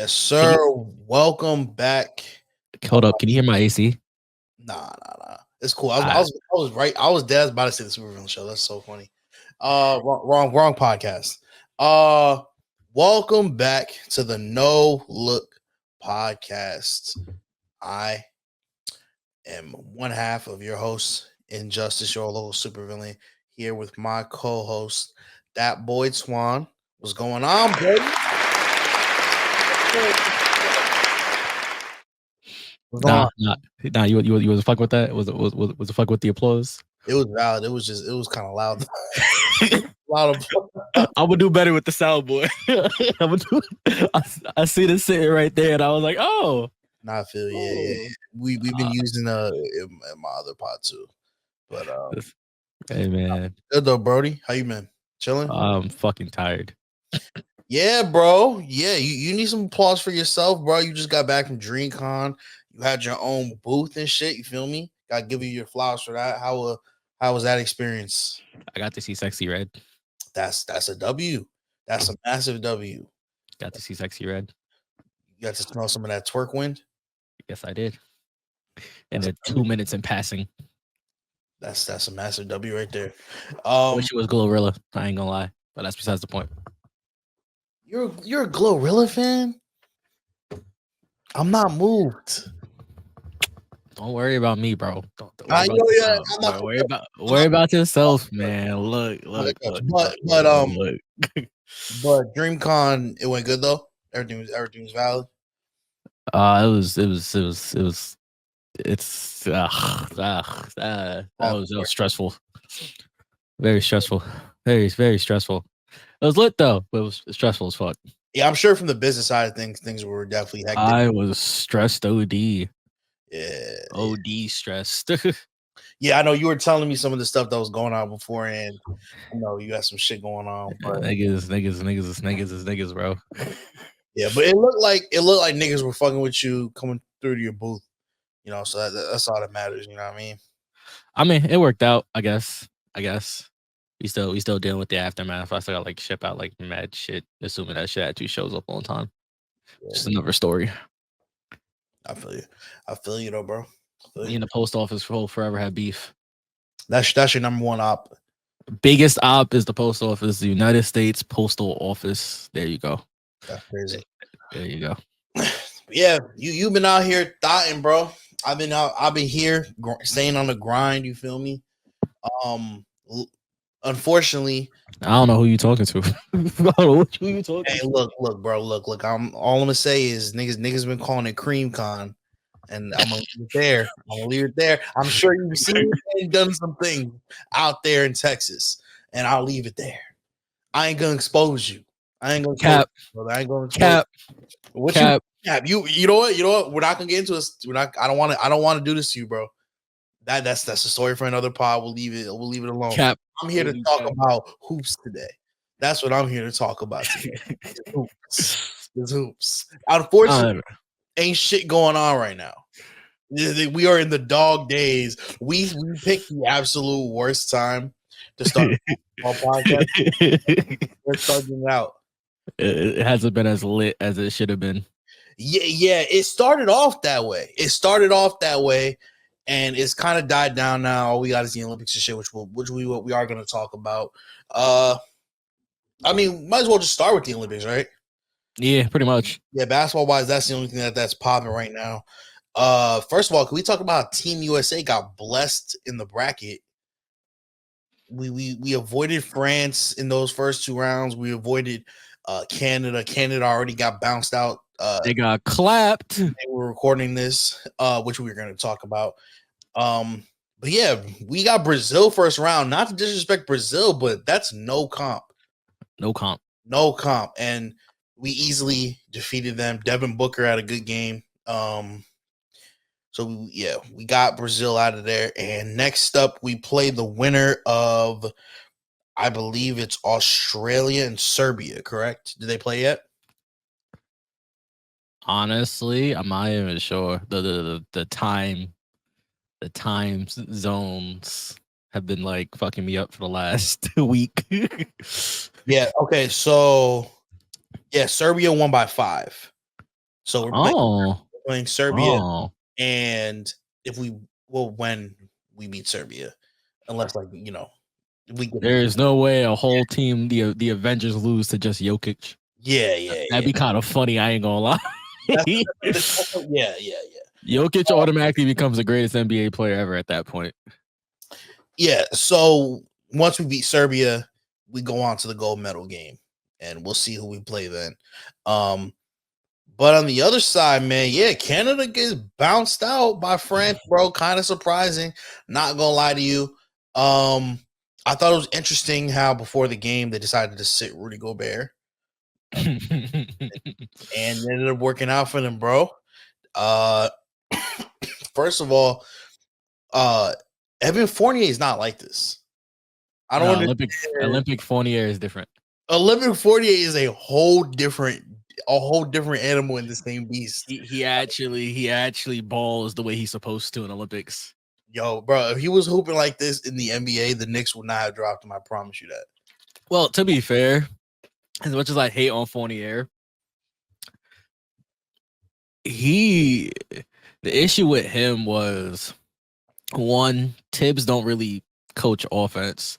Yes, sir. Welcome back. Hold up. Can you hear my AC? Nah. It's cool. I was right. I was dead about to say the Supervillain show. That's so funny. Wrong podcast. Welcome back to the No Look podcast. I am one half of your host, Injustice, your local supervillain, here with my co-host, Thatboytwann. What's going on, baby? Nah. You was a fuck with that? Was a fuck with the applause? It was valid. It was kind of loud. Loud. I'm gonna do better with the soundboard. I see this sitting right there, and I was like, oh. Nah, I feel yeah. We've been using in my other pod too, but hey man, good though, Brody. How you been? Chilling? I'm fucking tired. Yeah, bro. Yeah, you need some applause for yourself, bro. You just got back from DreamCon. You had your own booth and shit. You feel me? Gotta give you your flowers for that. How was that experience? I got to see Sexy Red. That's a W. That's a massive W. Got to see Sexy Red. You got to smell some of that twerk wind. Yes, I did. And the 2 minutes in passing. That's a massive W right there. I wish it was Glorilla. I ain't gonna lie, but that's besides the point. You're a Glorilla fan? I'm not moved. Don't worry about me, bro. Don't worry worry about yourself, man. Look. But DreamCon, it went good though. Everything was valid. That was stressful. Very stressful. Very stressful. It was lit though, but it was stressful as fuck. Yeah, I'm sure from the business side of things were definitely hectic. I was stressed OD. Yeah. OD stressed. Yeah, I know you were telling me some of the stuff that was going on beforehand. I know you got some shit going on. But niggas, bro. Yeah, but it looked like niggas were fucking with you coming through to your booth. You know, so that's all that matters. You know what I mean? I mean, it worked out. I guess. We still dealing with the aftermath. I still got like ship out like mad shit, assuming that shit actually shows up on time. Yeah. Just another story. I feel you though, bro. Me and the post office will forever have beef. That's your number one op. Biggest op is the post office, the United States Postal Office. There you go. That's crazy. There you go. Yeah, you've been out here thotting, bro. I've been here staying on the grind. You feel me? Unfortunately, I don't know who you talking to. Hey, look, bro. Look. I'm gonna say is niggas been calling it Cream Con, and I'm gonna leave it there. I'm sure you've seen and done some things out there in Texas, and I'll leave it there. I ain't gonna expose you. I ain't gonna cap. I ain't gonna cap. What cap. You know what? We're not gonna get into this. I don't want to do this to you, bro. That's a story for another pod. We'll leave it alone. Cap. I'm here to talk about hoops today. That's what I'm here to talk about today. It's hoops. Unfortunately, ain't shit going on right now. We are in the dog days. We picked the absolute worst time to start a podcast. We're starting out. It hasn't been as lit as it should have been. Yeah. It started off that way. And it's kind of died down now. All we got is the Olympics and shit, which we are going to talk about. I mean, might as well just start with the Olympics, right? Yeah, pretty much. Yeah, basketball wise, that's the only thing that's popping right now. First of all, can we talk about Team USA got blessed in the bracket? We avoided France in those first two rounds. We avoided Canada. Canada already got bounced out. They got clapped. They were recording this, which we were going to talk about. But yeah, we got Brazil first round. Not to disrespect Brazil, but that's no comp. And we easily defeated them. Devin Booker had a good game. So we got Brazil out of there. And next up, we play the winner of, I believe it's Australia and Serbia, correct? Did they play yet? Honestly, I'm not even sure. The time zones have been like fucking me up for the last week. Yeah. Okay. So, yeah, Serbia won by 5. So we're playing Serbia, and when we beat Serbia, unless there's no way a whole team, the Avengers, lose to just Jokic. Yeah. That'd be kind of funny. I ain't gonna lie. Yeah. Jokic automatically becomes the greatest NBA player ever at that point. Yeah. So once we beat Serbia, we go on to the gold medal game, and we'll see who we play then. But on the other side, man, yeah, Canada gets bounced out by France, bro. Kind of surprising. Not gonna lie to you. I thought it was interesting how before the game they decided to sit Rudy Gobert. And it ended up working out for them, bro. First of all, Evan Fournier is not like this. I don't know. Olympic Fournier is different. Olympic Fournier is a whole different animal in the same beast. He actually balls the way he's supposed to in Olympics. Yo, bro, if he was hooping like this in the NBA, the Knicks would not have dropped him. I promise you that. Well, to be fair, as much as I hate on Fournier, the issue with him was, one, Tibbs don't really coach offense.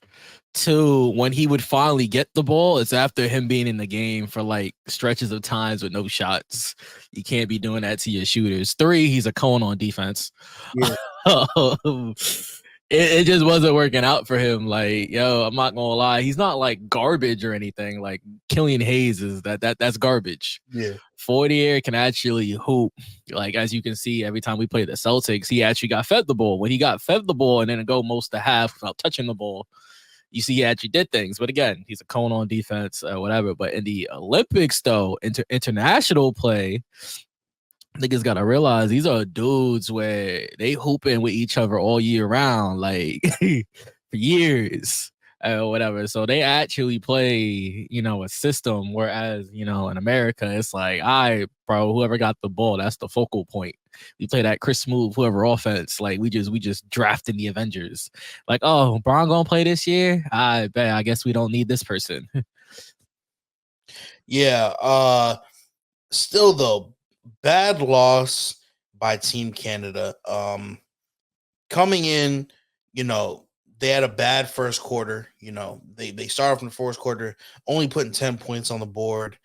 Two, when he would finally get the ball, it's after him being in the game for like stretches of times with no shots. You can't be doing that to your shooters. Three, he's a cone on defense. Yeah. It just wasn't working out for him. Like, yo, I'm not gonna lie, he's not like garbage or anything. Like Killian Hayes is that's garbage. Yeah. Fournier can actually hoop. Like, as you can see, every time we play the Celtics, he actually got fed the ball. When he got fed the ball and then go most of the half without touching the ball, you see he actually did things. But again, he's a cone on defense, whatever. But in the Olympics, though, international play, niggas gotta realize these are dudes where they hooping with each other all year round, like for years, whatever. So they actually play, a system. Whereas, in America, it's like, all right, bro, whoever got the ball, that's the focal point. We play that Chris Smoove, whoever offense. Like we just drafted the Avengers. Like, oh, Bron gonna play this year? I bet. I guess we don't need this person. Yeah. Still though, bad loss by Team Canada. Coming in, they had a bad first quarter. They started from the fourth quarter, only putting 10 points on the board.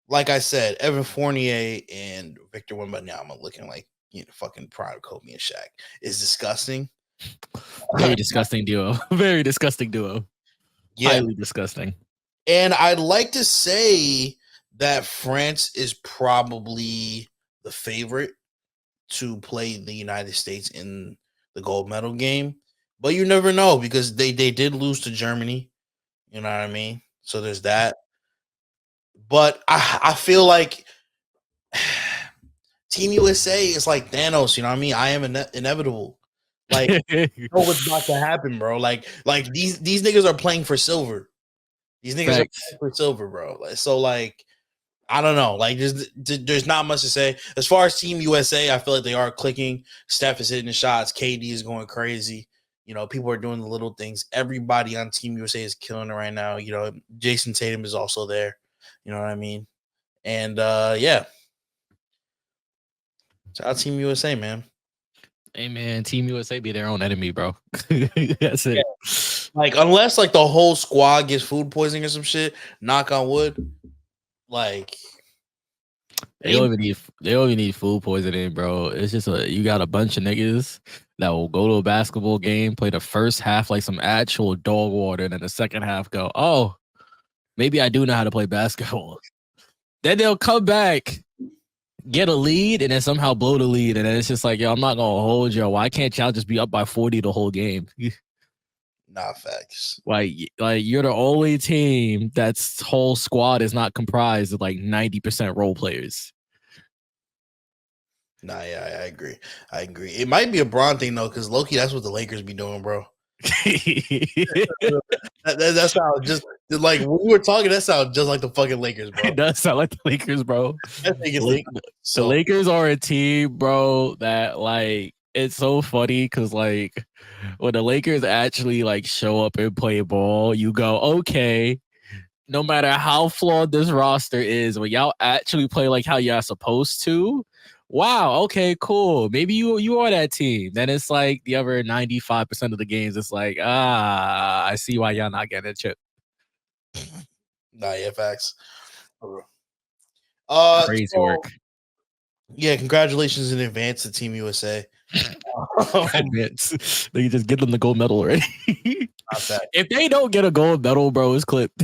Like I said, Evan Fournier and Victor Wembanyama looking like fucking prime Kobe and Shaq is disgusting. Very disgusting duo. Very disgusting duo. Yeah. Highly disgusting. And I'd like to say that France is probably the favorite to play the United States in the gold medal game. But you never know because they did lose to Germany. You know what I mean? So there's that. But I feel like Team USA is like Thanos, you know what I mean? I am inevitable. Like, you know what's about to happen, bro. Like these niggas are playing for silver. These niggas are playing for silver, bro. So like, I don't know. Like, there's not much to say. As far as Team USA, I feel like they are clicking. Steph is hitting the shots. KD is going crazy. People are doing the little things. Everybody on Team USA is killing it right now. Jason Tatum is also there. You know what I mean? And yeah. Shout out Team USA, man. Hey man, Team USA be their own enemy, bro. That's it. Yeah. Like, unless like the whole squad gets food poisoning or some shit, knock on wood. Like they don't even need food poisoning, bro. It's just you got a bunch of niggas that will go to a basketball game, play the first half like some actual dog water, and then the second half go, oh, maybe I do know how to play basketball. Then they'll come back, get a lead, and then somehow blow the lead, and then it's just like, yo, I'm not gonna hold you. Why can't y'all just be up by 40 the whole game? Nah, facts. Like you're the only team that's whole squad is not comprised of like 90% role players. Nah, yeah, I agree. It might be a Bron thing though, because low-key, that's what the Lakers be doing, bro. that sounds just like when we were talking. That sounds just like the fucking Lakers, bro. It does sound like the Lakers, bro. The Lakers are a team, bro, that like it's so funny because like when the Lakers actually like show up and play ball, you go, okay, no matter how flawed this roster is, when y'all actually play like how y'all supposed to, wow, okay, cool. Maybe you are that team. Then it's like the other 95% of the games, it's like, I see why y'all not getting a chip. Nah, yeah, facts. Crazy So, work. yeah, congratulations in advance to Team USA. They just give them the gold medal already. Not that. If they don't get a gold medal, bro, it's clipped.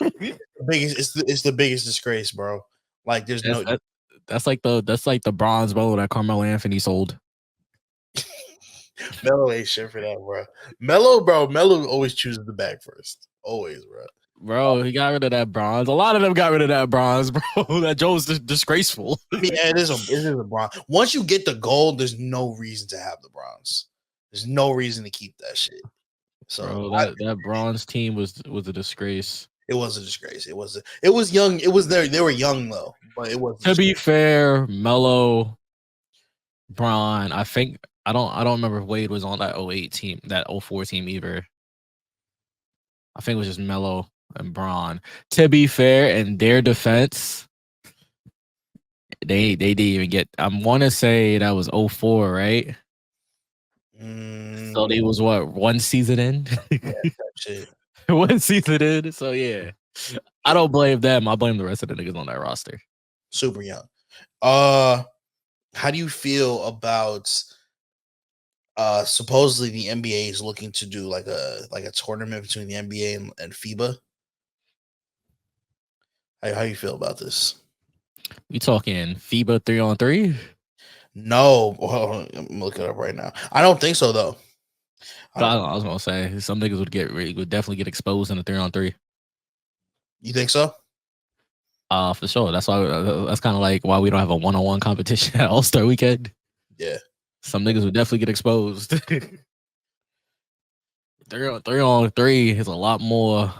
It's the biggest disgrace, bro. Like there's that's like the bronze medal that Carmelo Anthony sold. Melo ain't shit for that, bro. Melo always chooses the bag first. Always, bro. Bro, he got rid of that bronze. A lot of them got rid of that bronze, bro. That Joe's disgraceful. I mean, yeah, it is a bronze. Once you get the gold, there's no reason to have the bronze. There's no reason to keep that shit. So bro, that bronze team was a disgrace. It was a disgrace. It was young. It was there. They were young though, but it was. To be fair, Melo, Bron, I think I don't remember if Wade was on that 08 team, that 04 team either. I think it was just Melo and Bron. To be fair, in their defense, they didn't even get. I want to say that was 04, right? So they was what, one season in? Yeah, shit. One season in. So yeah, I don't blame them. I blame the rest of the niggas on that roster. Super young. How do you feel about supposedly the NBA is looking to do like a tournament between the NBA and FIBA? How you feel about this? You talking FIBA 3-on-3? No, I'm looking it up right now. I don't think so though. I was gonna say some niggas would definitely get exposed in the 3-on-3. You think so? For sure. That's why that's kind of like why we don't have a 1-on-1 competition at All-Star Weekend. Yeah, some niggas would definitely get exposed. 3-on-3 is a lot more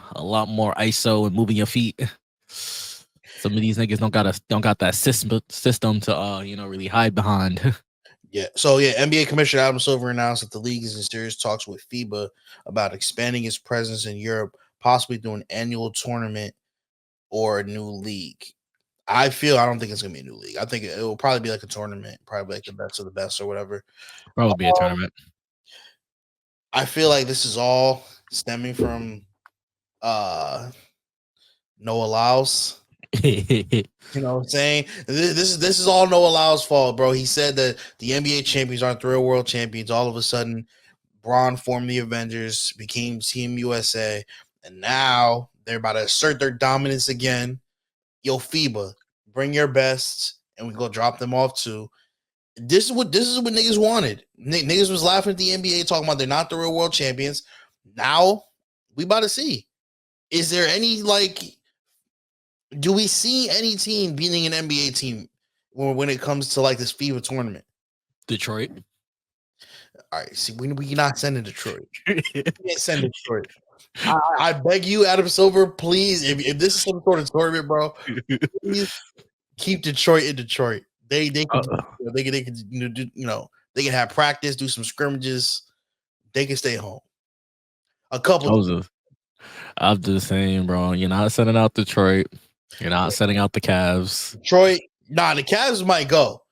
ISO and moving your feet. Some of these niggas don't got that system to really hide behind. Yeah. So yeah, NBA Commissioner Adam Silver announced that the league is in serious talks with FIBA about expanding its presence in Europe, possibly through an annual tournament or a new league. I don't think it's gonna be a new league. I think it will probably be like a tournament, probably like the best of the best or whatever. Probably be a tournament. I feel like this is all stemming from Noah Lyles. You know what I'm saying? This is all Noah Lyles' fault, bro. He said that the NBA champions aren't the real world champions. All of a sudden, Braun formed the Avengers, became Team USA, and now they're about to assert their dominance again. Yo, FIBA, bring your best, and we go drop them off too. This is what niggas wanted. Niggas was laughing at the NBA, talking about they're not the real world champions. Now we about to see. Is there any do we see any team beating an NBA team when it comes to like this FIBA tournament? Detroit. All right, see, we not sending Detroit. We can't send Detroit. I beg you, Adam Silver, please, if this is some sort of tournament, bro, please keep Detroit in Detroit. They can they can have practice, do some scrimmages. They can stay home. A couple. I'm just saying, bro. You're not sending out Detroit. You're not sending out the Cavs. Detroit. Nah, the Cavs might go.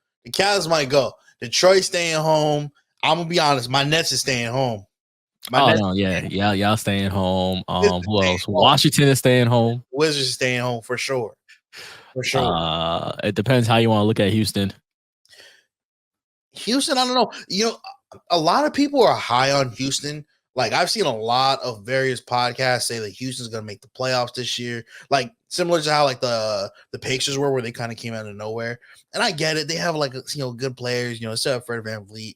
Detroit staying home. I'm gonna be honest. My Nets is staying home. Y'all staying home. Who else? Washington is staying home. Wizards is staying home for sure. It depends how you want to look at Houston. I don't know. A lot of people are high on Houston. Like I've seen a lot of various podcasts say that Houston's gonna make the playoffs this year. Like similar to how like the Pacers were, where they kind of came out of nowhere. And I get it. They have like good players. Instead of Fred VanVleet,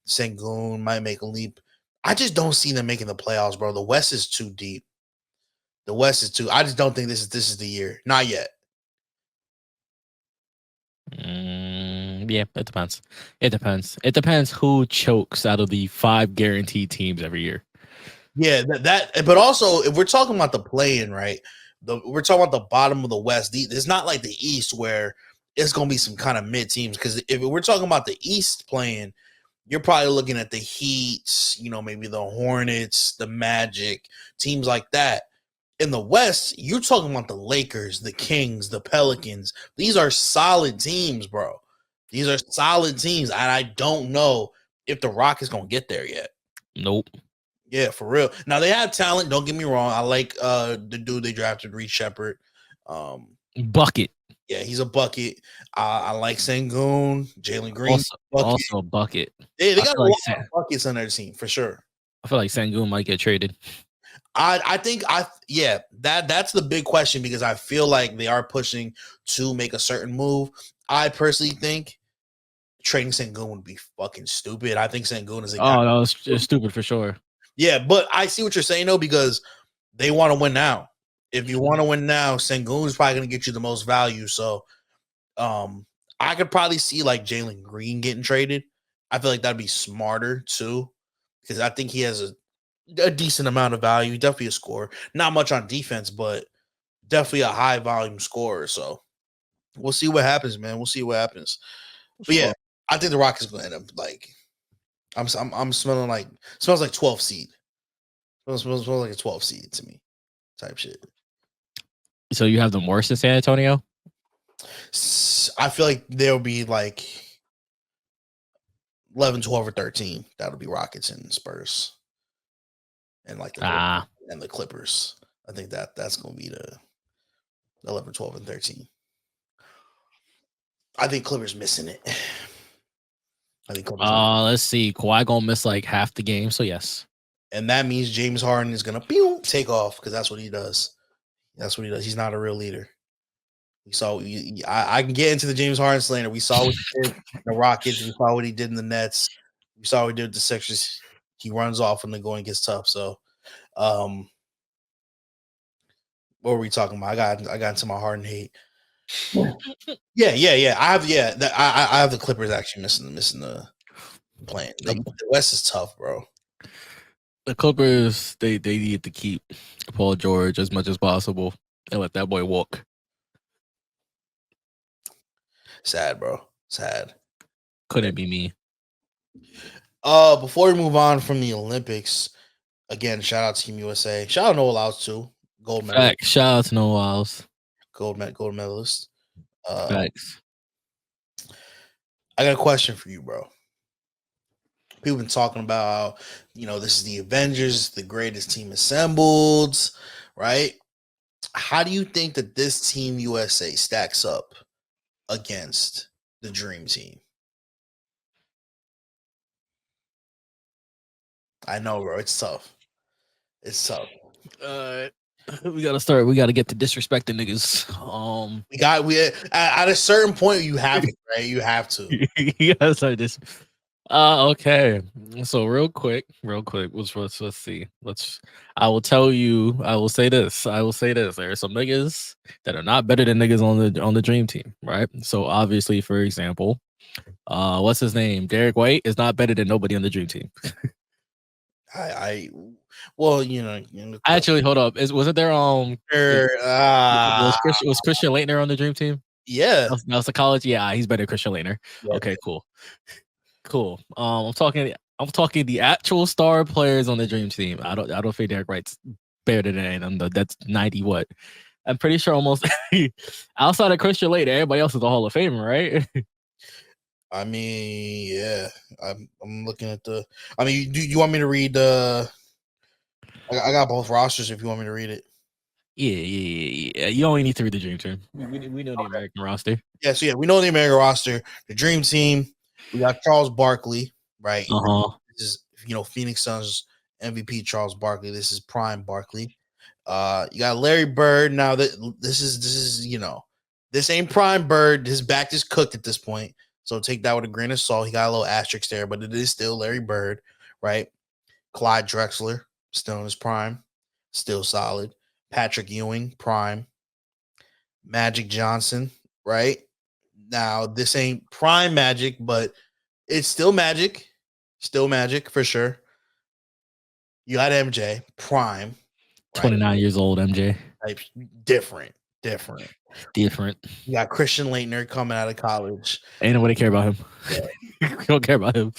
Sengun might make a leap. I just don't see them making the playoffs, bro. The West is too deep. I just don't think this is the year. Not yet. Yeah, it depends. It depends who chokes out of the 5 guaranteed teams every year. Yeah, but also if we're talking about the play-in, right? We're talking about the bottom of the West. It's not like the East where it's going to be some kind of mid teams. Because if we're talking about the East playing, you're probably looking at the Heat, maybe the Hornets, the Magic, teams like that. In the West, you're talking about the Lakers, the Kings, the Pelicans. These are solid teams, bro. These are solid teams. And I don't know if the Rockets going to get there yet. Nope. Yeah, for real. Now, they have talent. Don't get me wrong. I like the dude they drafted, Reed Shepard. Bucket. Yeah, he's a bucket. I like Sengun, Jalen Green. Also a bucket. They got a lot of buckets on their team, for sure. I feel like Sengun might get traded. I think that's the big question, because I feel like they are pushing to make a certain move. I personally think trading Sengun would be fucking stupid. I think Sengun is a guy. Oh, no, it's stupid for sure. Yeah, but I see what you're saying though, because they want to win now. If you want to win now, Sengun is probably going to get you the most value. So, I could probably see like Jalen Green getting traded. I feel like that'd be smarter too, because I think he has a decent amount of value. Definitely a scorer. Not much on defense, but definitely a high volume scorer. So we'll see what happens, man. We'll see what happens. But yeah, I think the Rockets going to end up like I'm smelling like smells like 12 seed. Smells like a 12 seed to me, type shit. So you have them worse than San Antonio? I feel like they'll be like 11, 12, or 13. That'll be Rockets and Spurs. And like the Clippers. I think that's going to be the 11, 12, and 13. I think Clippers missing it. I think Clippers. Let's see. Kawhi going to miss like half the game, so yes. And that means James Harden is going to take off, because that's what he does. That's what he does. He's not a real leader. We saw. I can get into the James Harden slander. We saw what he did in the Rockets. We saw what he did in the Nets. We saw what he did with the Sixers. He runs off when the going gets tough. So, what were we talking about? I got into my Harden hate. Yeah. I have the Clippers actually missing the plan. The West is tough, bro. The Clippers, they need to keep Paul George as much as possible and let that boy walk. Sad, bro. Sad. Couldn't be me. Before we move on from the Olympics, again, shout out Team USA. Shout out Noah Lyles too. Gold medalist. Shout out to Noah Lyles. Gold medalist. Facts. I got a question for you, bro. People been talking about, this is the Avengers, the greatest team assembled, right? How do you think that this Team USA stacks up against the Dream Team? I know, bro. It's tough. We gotta get to disrespecting niggas. We at a certain point you have to, right? You have to. You gotta start this. Okay. So real quick, let's see. I will say this. There are some niggas that are not better than niggas on the Dream Team, right? So obviously, for example, what's his name? Derek White is not better than nobody on the Dream Team. Actually, hold up. Wasn't there was Christian Laettner on the Dream Team? Yeah. That was the college. Yeah, he's better than Christian Laettner. Yeah. Okay, cool. I'm talking the actual star players on the Dream Team. I don't think Derek White's better than them. That's 90 what? I'm pretty sure almost outside of Christian Laettner, everybody else is a Hall of Famer, right? I mean, yeah. I'm looking at do you want me to read the I got both rosters if you want me to read it. Yeah. You only need to read the Dream Team. We know the American roster. Yeah, so we know the American roster. The Dream Team, we got Charles Barkley, right? This is Phoenix Suns MVP Charles Barkley. This is prime Barkley. You got Larry Bird. Now this is this ain't prime Bird. His back is cooked at this point. So take that with a grain of salt. He got a little asterisk there, but it is still Larry Bird, right? Clyde Drexler, still in his prime, still solid. Patrick Ewing, prime. Magic Johnson, right? Now, this ain't prime Magic, but it's still Magic. Still Magic for sure. You got MJ, prime. Right? 29 years old, MJ. Different. You got Christian Laettner coming out of college. Ain't nobody care about him. We don't care about him.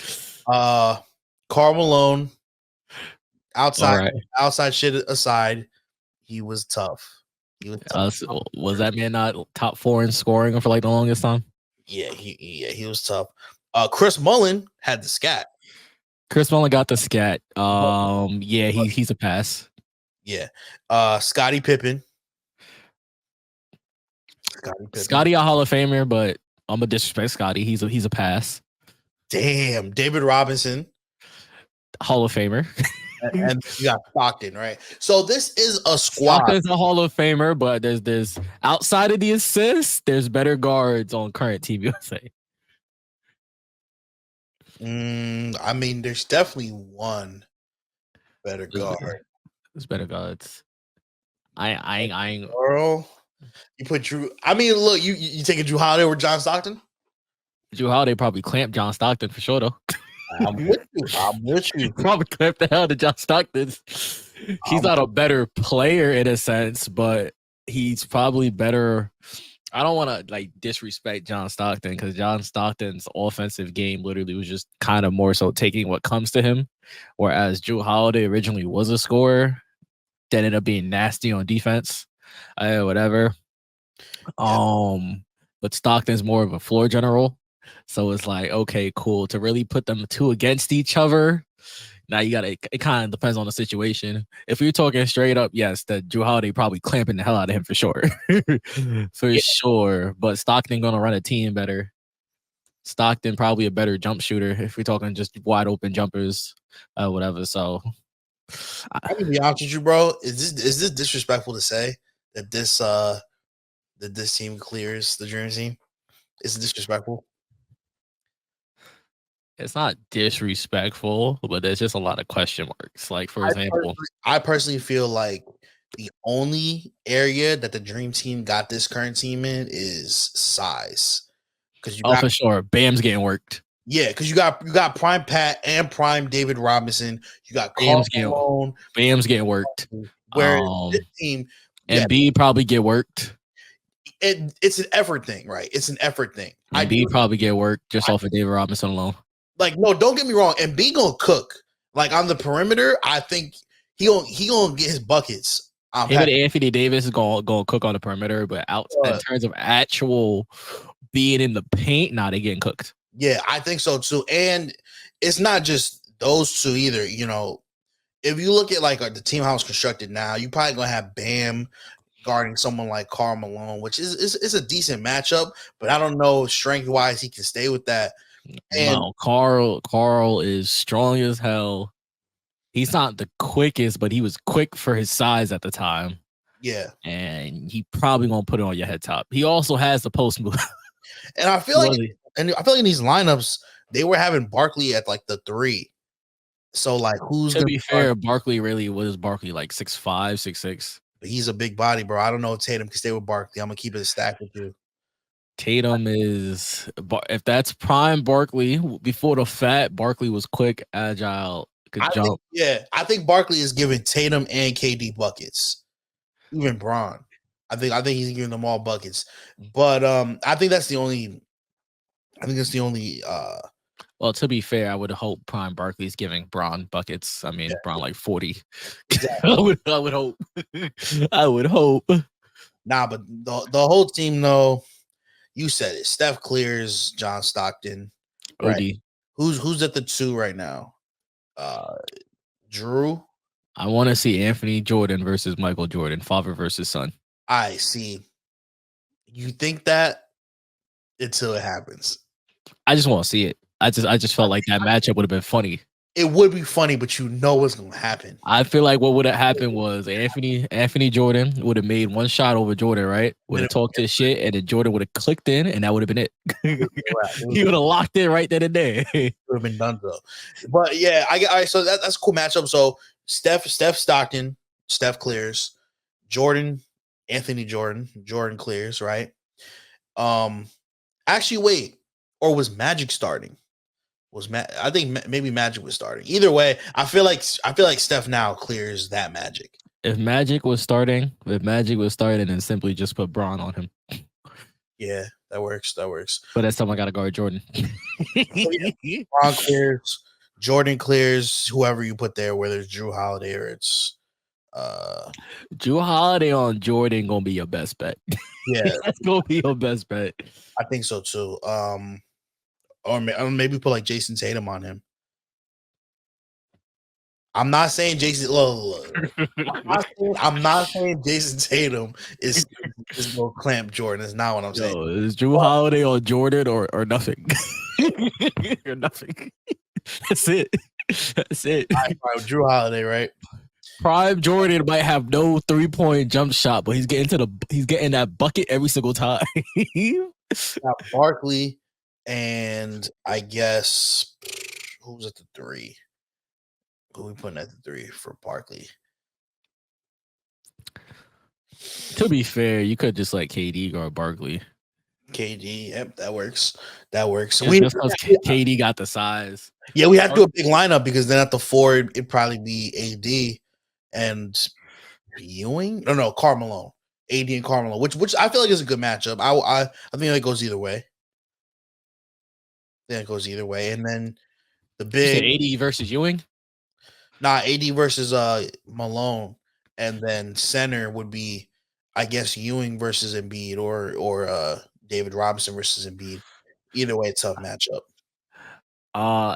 Karl Malone, outside shit aside, He was tough. He was tough. Was that man not top 4 in scoring for like the longest time? Yeah, he was tough. Chris Mullin had the scat. Chris Mullin got the scat. Yeah, he's a pass. Yeah. Scottie Pippen. Scottie a Hall of Famer, but I'm gonna disrespect Scottie. He's a pass. Damn, David Robinson. Hall of Famer. and you got Stockton, right? So this is a squad. Stockton's a Hall of Famer, but there's outside of the assists, there's better guards on current Team USA. I mean, there's definitely one better guard. There's better guards. I ain't. Girl, you put Drew. I mean, look, you taking Drew Holiday over John Stockton? Drew Holiday probably clamped John Stockton for sure, though. I'm with you. Probably clamped the hell to John Stockton. He's not a better player in a sense, but he's probably better. I don't want to like disrespect John Stockton because John Stockton's offensive game literally was just kind of more so taking what comes to him, whereas Drew Holiday originally was a scorer, that ended up being nasty on defense, whatever. But Stockton's more of a floor general, so it's like okay, cool. To really put them two against each other, now you gotta. It kind of depends on the situation. If you're talking straight up, yes, that Drew Holiday probably clamping the hell out of him for sure, sure. But Stockton gonna run a team better. Stockton probably a better jump shooter if we're talking just wide open jumpers, whatever. So, I'm gonna be honest with you, bro. Is this disrespectful to say that this team clears the Dream Team? Is it disrespectful? It's not disrespectful, but there's just a lot of question marks. Like, for example, I personally feel like the only area that the Dream Team got this current team in is size. Because for sure, Bam's getting worked. Yeah, because you got Prime Pat and Prime David Robinson. You got Bam's getting worked. Where this team and B probably get worked. It's an effort thing, right? It's an effort thing. And B probably get worked just off of David Robinson alone. Like, no, don't get me wrong. And B gonna cook. Like on the perimeter, I think he gonna get his buckets. Him and Anthony Davis is gonna cook on the perimeter, but in terms of actual being in the paint, they getting cooked. Yeah, I think so too. And it's not just those two either. You know, if you look at like the team how it's constructed now, you probably gonna have Bam guarding someone like Karl Malone, which is a decent matchup, but I don't know strength wise he can stay with that. And no, Karl is strong as hell. He's not the quickest, but he was quick for his size at the time. Yeah, and he probably gonna put it on your head top. He also has the post move, and I feel like in these lineups they were having Barkley at like the 3. So like, who's to be fair? Barkley really was Barkley like 6'5", 6'6". But he's a big body, bro. I don't know if Tatum can stay with Barkley. I'm gonna keep it a stack with you. Tatum is, if that's prime Barkley before the fat, Barkley was quick, agile, could jump. I think Barkley is giving Tatum and KD buckets, even Bron. I think he's giving them all buckets. But I think that's the only. Well, to be fair, I would hope prime Barkley's giving Bron buckets. I mean, Bron like 40. Exactly. I would hope. I would hope. Nah, but the whole team though. You said it. Steph clears John Stockton. Right? OD. Who's at the 2 right now? Drew. I want to see Anthony Jordan versus Michael Jordan, father versus son. I see. You think that until it happens. I just want to see it. I just felt like that matchup would have been funny. It would be funny, but you know what's gonna happen. I feel like what would have happened was Anthony Jordan would have made one shot over Jordan, right? Would have talked his shit, and then Jordan would have clicked in, and that would have been it. He would have locked in right then and there. Would have been done though. But yeah, all right, so that's a cool matchup. So Steph Stockton, Steph clears. Jordan, Anthony Jordan clears, right? Actually, wait, or was Magic starting? I think maybe Magic was starting. Either way, I feel like Steph now clears that Magic. If Magic was starting, then simply just put Bron on him. Yeah, that works. But that's time I gotta guard Jordan. Bron clears, Jordan clears, whoever you put there, whether it's Drew Holiday or it's Drew Holiday on Jordan gonna be your best bet. Yeah, That's gonna be your best bet. I think so too. Or maybe put like Jason Tatum on him. I'm not saying Jason. Look. I'm not saying Jason Tatum is gonna clamp Jordan. That's not what I'm saying. Yo, is Drew Holiday on Jordan or nothing? Or nothing. That's it. That's it. All right, Drew Holiday, right? Prime Jordan might have no 3-point jump shot, but he's getting that bucket every single time. Barkley, and I guess who's at the 3? Who we putting at the 3 for Barkley? To be fair, you could just let KD guard Barkley. KD, yep, that works. That works. Just because KD got the size. Yeah, we have to do a big lineup because then at the 4 it'd probably be AD and Ewing. No, Karl Malone. AD and Karl Malone, which I feel like is a good matchup. I think it goes either way. Then it goes either way, and then the big AD versus Ewing. Nah, AD versus Malone, and then center would be, I guess, Ewing versus Embiid or David Robinson versus Embiid. Either way, tough matchup.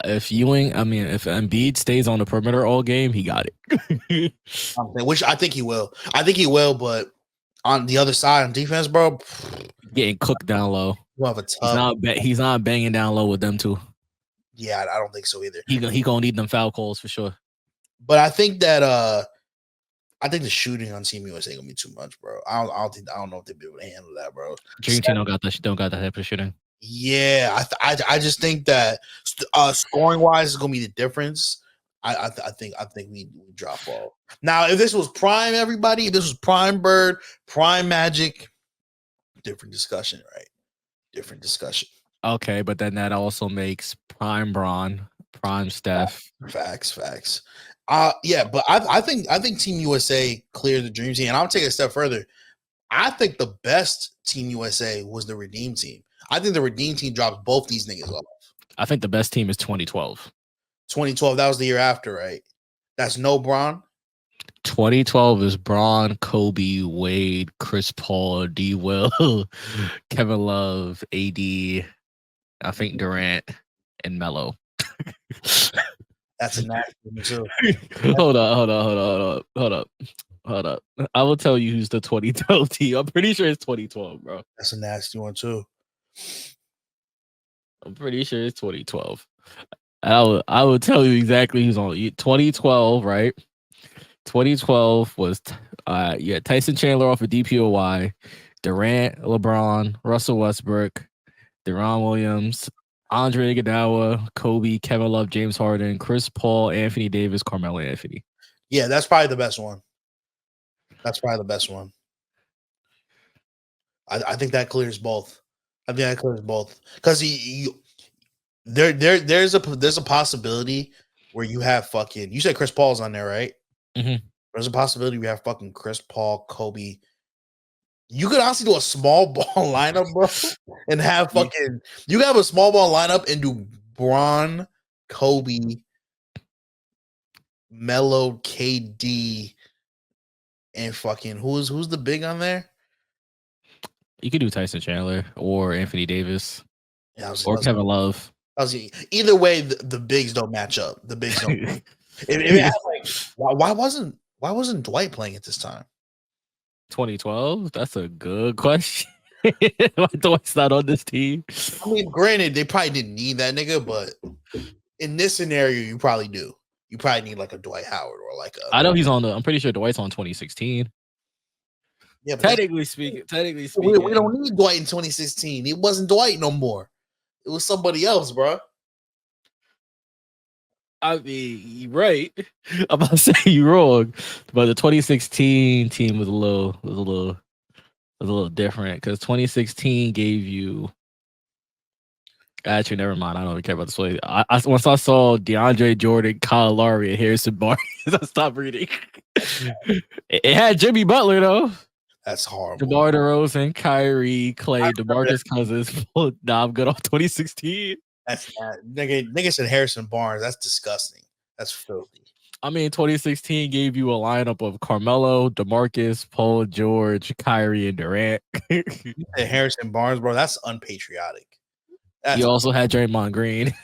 If Embiid stays on the perimeter all game, he got it. Which I think he will. But on the other side on defense, bro, getting cooked down low. We'll have a tough. He's not banging down low with them too. Yeah, I don't think so either. He gonna need them foul calls for sure. But I think that the shooting on Team USA gonna be too much, bro. I don't know if they'll be able to handle that, bro. Dream Team don't got that type of shooting. Yeah, I just think that scoring wise is gonna be the difference. I think we drop off. Now, if this was prime everybody, if this was prime Bird, prime Magic, different discussion, right? Different discussion. Okay, but then that also makes prime Bron, prime Steph. Facts. Yeah, but I think Team USA cleared the dream team, and I'll take it a step further. I think the best Team USA was the Redeem team. I think the Redeem team drops both these niggas off. I think the best team is 2012. 2012, that was the year after, right? That's no Bron. 2012 is Bron, Kobe, Wade, Chris Paul, D. Will, Kevin Love, AD, I think Durant, and Melo. That's a nasty one too. Hold up. I will tell you who's the 2012 team. I'm pretty sure it's 2012, bro. That's a nasty one too. I'm pretty sure it's 2012. I will tell you exactly who's on 2012, right? 2012 was Tyson Chandler off of DPOY, Durant, LeBron, Russell Westbrook, Deron Williams, Andre Iguodala, Kobe, Kevin Love, James Harden, Chris Paul, Anthony Davis, Carmelo Anthony. Yeah, that's probably the best one. I think that clears both. Because there's a possibility where you have fucking. You said Chris Paul's on there, right? Mm-hmm. There's a possibility we have fucking Chris Paul, Kobe. You could honestly do a small ball lineup, bro, and have fucking. You could have a small ball lineup and do Bron, Kobe, Melo, KD, and fucking who's the big on there? You could do Tyson Chandler or Anthony Davis or Kevin Love. Either way, the bigs don't match up. The bigs don't. Why wasn't Dwight playing at this time? 2012? That's a good question. Why Dwight's not on this team? I mean, granted, they probably didn't need that nigga, but in this scenario, you probably do. You probably need like a Dwight Howard or like a. I know he's on I'm pretty sure Dwight's on 2016. Yeah, technically speaking, we don't need Dwight in 2016. It wasn't Dwight no more. It was somebody else, bro. I mean, right. I'm about to say you wrong, but the 2016 team was a little different because 2016 gave you. Actually, never mind. I don't even care about this way. Once I saw DeAndre Jordan, Kyle Lowry, and Harrison Barnes, I stopped reading. It had Jimmy Butler though. That's horrible. DeMar DeRozan, Kyrie, Clay, DeMarcus Cousins. Nah, I'm good on 2016. That's nigga said Harrison Barnes. That's disgusting. That's filthy. I mean, 2016 gave you a lineup of Carmelo, DeMarcus, Paul George, Kyrie, and Durant. You said Harrison Barnes, bro. That's unpatriotic. You also had Draymond Green.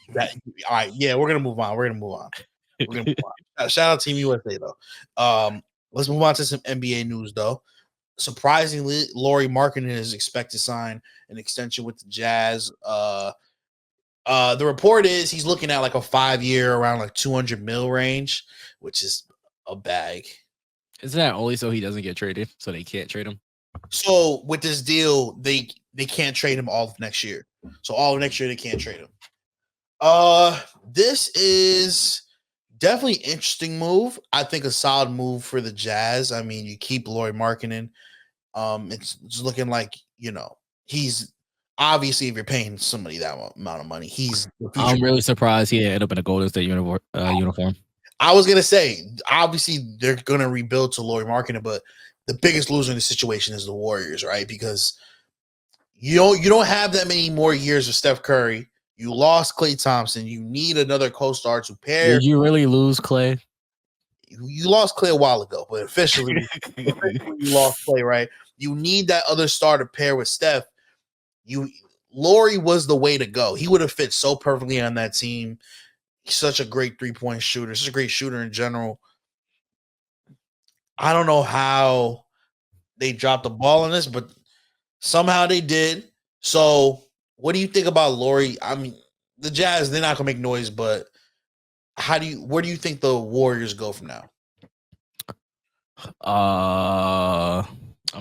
All right, yeah, we're gonna move on. We're gonna move on. Shout out Team USA though. Let's move on to some NBA news though. Surprisingly, Lauri Markkanen is expected to sign an extension with the Jazz. The report is he's looking at like a 5-year around like 200 mil range, which is a bag. Isn't that only so he doesn't get traded? So they can't trade him? So with this deal, they can't trade him all of next year. So all of next year they can't trade him. This is definitely an interesting move. I think a solid move for the Jazz. I mean, you keep Lauri Markkanen. It's looking like, he's obviously, if you're paying somebody that amount of money, he's. I'm really surprised he ended up in a Golden State uniform. I was gonna say, obviously, they're gonna rebuild to Lauri Markkanen, but the biggest loser in the situation is the Warriors, right? Because you don't have that many more years of Steph Curry. You lost Klay Thompson. You need another co-star to pair. Did you really lose Klay? You lost Klay a while ago, but officially you lost Klay, right? You need that other star to pair with Steph. Lauri was the way to go. He would have fit so perfectly on that team. He's such a great 3-point shooter, such a great shooter in general. I don't know how they dropped the ball on this, but somehow they did. So, what do you think about Lauri? I mean, the Jazz, they're not gonna make noise, but where do you think the Warriors go from now? I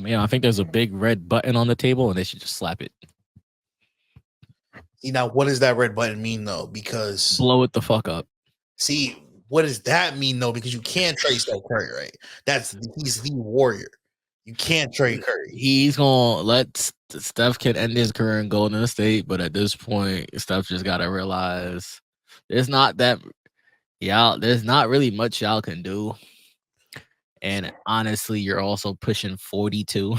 mean, I think there's a big red button on the table, and they should just slap it. See, now what does that red button mean though? Because blow it the fuck up. See, what does that mean though? Because you can't trade Steph Curry, right? He's the Warrior. You can't trade Curry. He's gonna let Steph can end his career in Golden State, but at this point, Steph just gotta realize there's not really much y'all can do. And honestly, you're also pushing 42.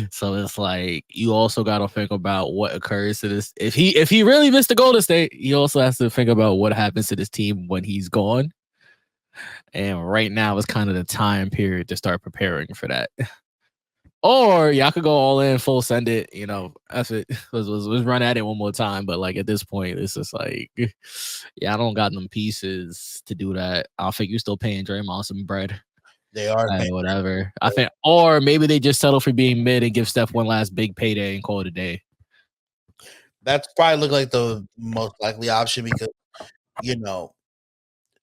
So it's like you also got to think about what occurs to this. If he really missed the Golden State, he also has to think about what happens to this team when he's gone. And right now is kind of the time period to start preparing for that. Or y'all could go all in, full send it, F it. Let's run at it one more time. But like at this point, it's just like, yeah, I don't got them pieces to do that. I think you're still paying Draymond some bread. They are whatever. I think, or maybe they just settle for being mid and give Steph one last big payday and call it a day. That's probably look like the most likely option because,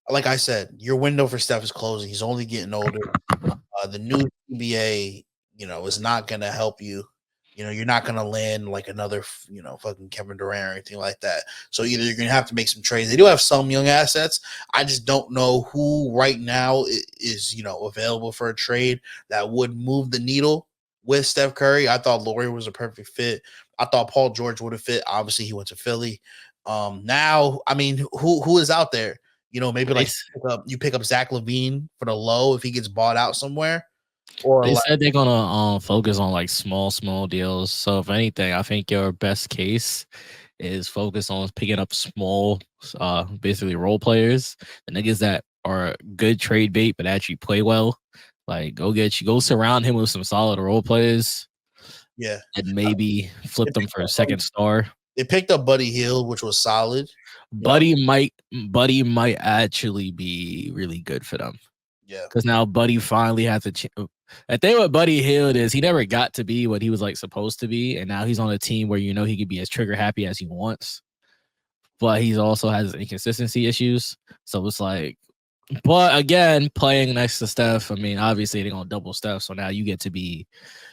like I said, your window for Steph is closing. He's only getting older. The new CBA, is not going to help you. You're not going to land like another, fucking Kevin Durant or anything like that. So either you're going to have to make some trades. They do have some young assets. I just don't know who right now is, available for a trade that would move the needle with Steph Curry. I thought Lauri was a perfect fit. I thought Paul George would have fit. Obviously, he went to Philly. Now, I mean, who is out there? Maybe like you pick up Zach LaVine for the low if he gets bought out somewhere. Or they said they're gonna focus on like small deals. So if anything, I think your best case is focus on picking up small, basically role players, the niggas that are good trade bait but actually play well. Like go surround him with some solid role players. Yeah, and maybe flip them for a second star. They picked up Buddy Hield, which was solid. Buddy might actually be really good for them. Yeah, because now Buddy finally has a. The thing with Buddy Hield is he never got to be what he was like supposed to be, and now he's on a team where he could be as trigger happy as he wants, but he also has inconsistency issues. So it's like, but again, playing next to Steph, I mean, obviously they're gonna double Steph, so now you get to be,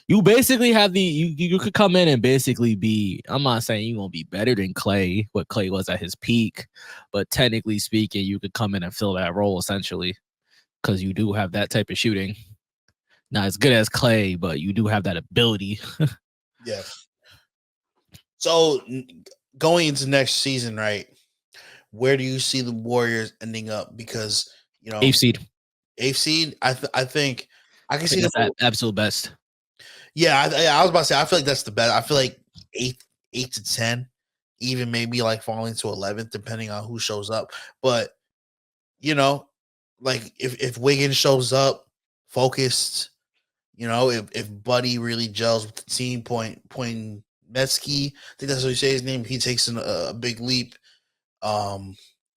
you basically have you could come in and basically be. I'm not saying you're gonna be better than Klay, what Klay was at his peak, but technically speaking, you could come in and fill that role essentially because you do have that type of shooting. Not as good as Klay, but you do have that ability. Yeah. So going into next season, right? Where do you see the Warriors ending up? Because 8th seed. 8th seed. I think I can see that absolute best. Yeah, I was about to say I feel like that's the best. I feel like 8 to 10, even maybe like falling to 11th, depending on who shows up. But like if Wiggins shows up focused, if Buddy really gels with the team, Point Metsky, I think that's what you say his name. He takes a big leap.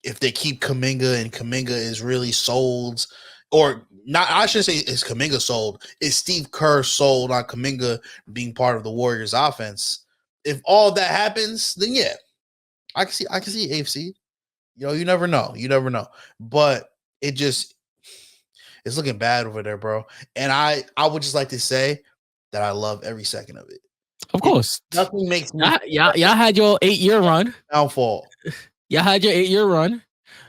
If they keep Kuminga and Kuminga is really sold, or not, I shouldn't say is Kuminga sold. Is Steve Kerr sold on Kuminga being part of the Warriors offense? If all that happens, then yeah, I can see AFC. You never know. But it's looking bad over there, bro. And I would just like to say that I love every second of it. Of course. Nothing makes me y'all had your 8-year run. Downfall. Y'all had your 8-year run.